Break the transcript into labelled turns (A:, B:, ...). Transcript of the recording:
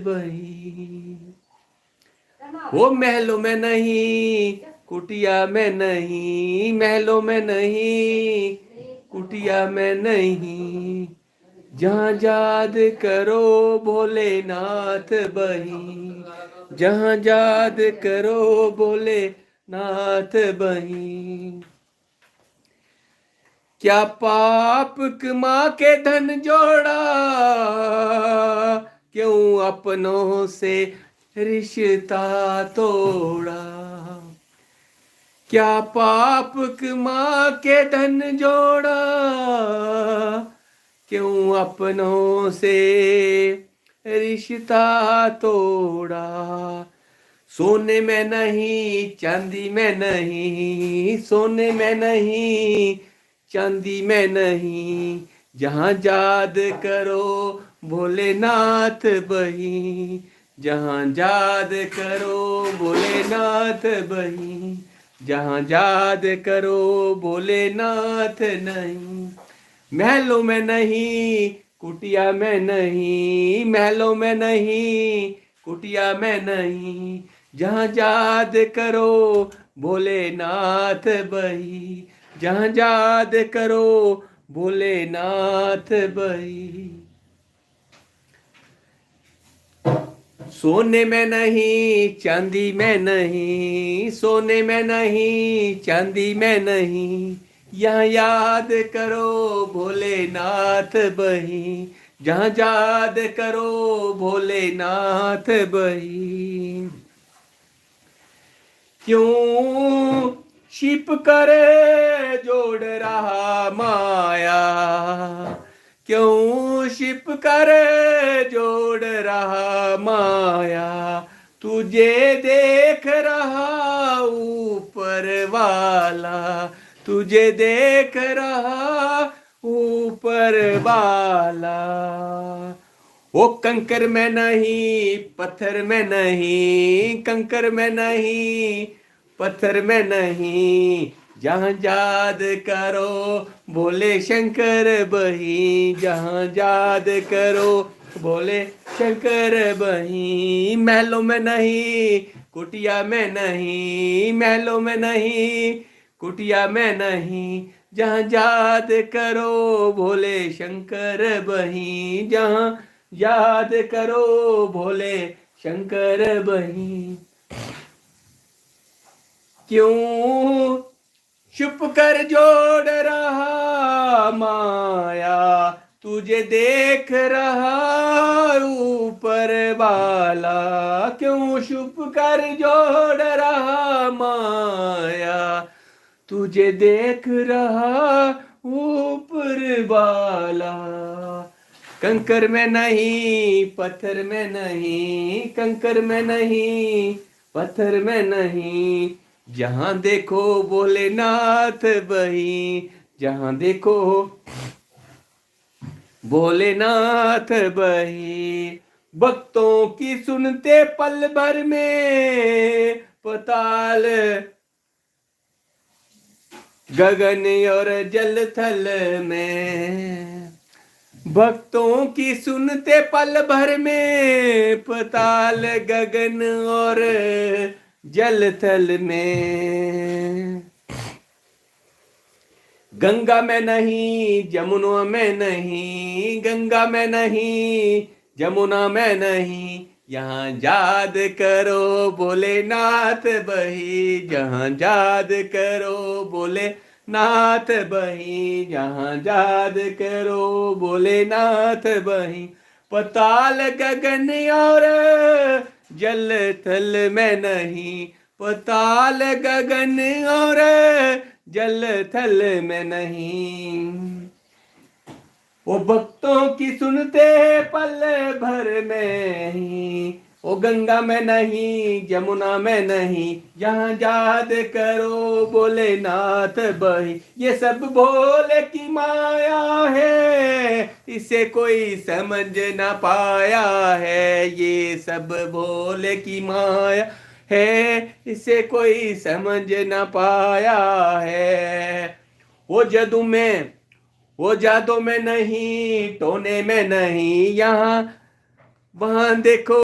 A: बही वो महलों में नहीं, कुटिया में नहीं, महलों में नहीं, कुटिया में नहीं, जहाँ याद करो भोलेनाथ बही, जहाँ याद करो भोलेनाथ बही। क्या पाप कमा के धन जोड़ा, क्यों अपनों से रिश्ता तोड़ा। क्या पाप कमा के धन जोड़ा, क्यों अपनों से रिश्ता तोड़ा। सोने में नहीं, चांदी में नहीं, सोने में नहीं, चांदी में नहीं, जहाँ याद करो भोलेनाथ बही, जहाँ याद करो भोलेनाथ बही, जहाँ याद करो भोलेनाथ नहीं। महलों में नहीं, कुटिया में नहीं, महलों में नहीं, कुटिया में नहीं, जहाँ याद करो भोलेनाथ बही, जहाँ याद करो भोलेनाथ बही। सोने में नहीं, चांदी में नहीं, सोने में नहीं, चांदी में नहीं, यहाँ याद करो भोलेनाथ बही, जहाँ याद करो भोलेनाथ बही। क्यों छिप कर जोड़ रहा माया, क्यों छिप कर जोड़ रहा माया, तुझे देख रहा ऊपर वाला, तुझे देख रहा ऊपर वाला। वो कंकर में नहीं, पत्थर में नहीं, कंकर में नहीं, पत्थर में नहीं, जहाँ याद करो भोले शंकर बही, जहाँ याद करो भोले शंकर बही। महलों में नहीं, कुटिया में नहीं, महलों में नहीं, कुटिया में नहीं, जहाँ याद करो भोले शंकर बही, जहाँ याद करो भोले शंकर बही। क्यों छुप कर जोड़ रहा माया, तुझे देख रहा ऊपर वाला, क्यों छुप कर जोड़ रहा माया, तुझे देख रहा ऊपर वाला। कंकर में नहीं, पत्थर में नहीं, कंकर में नहीं, पत्थर में नहीं, जहाँ देखो भोलेनाथ बही, जहाँ देखो भोलेनाथ बही। भक्तों की सुनते पल भर में पताल गगन और जल थल में, भक्तों की सुनते पल भर में पताल गगन और जल थल में। गंगा में नहीं, जमुना में नहीं, गंगा में नहीं, जमुना में नहीं, यहाँ याद करो भोलेनाथ बही, जहाँ याद करो भोलेनाथ बही, जहाँ याद करो भोलेनाथ बही। पताल गगन और जल थल में नहीं, पताल गगन और जल थल में नहीं, वो भक्तों की सुनते पल भर में ही। वो गंगा में नहीं, जमुना में नहीं, यहाँ याद करो भोलेनाथ बही। ये सब भोले की माया है, इसे कोई समझ ना पाया है, ये सब भोले की माया है, इसे कोई समझ ना पाया है। वो जदू में, वो जादू में नहीं, टोने में नहीं, यहाँ वहां देखो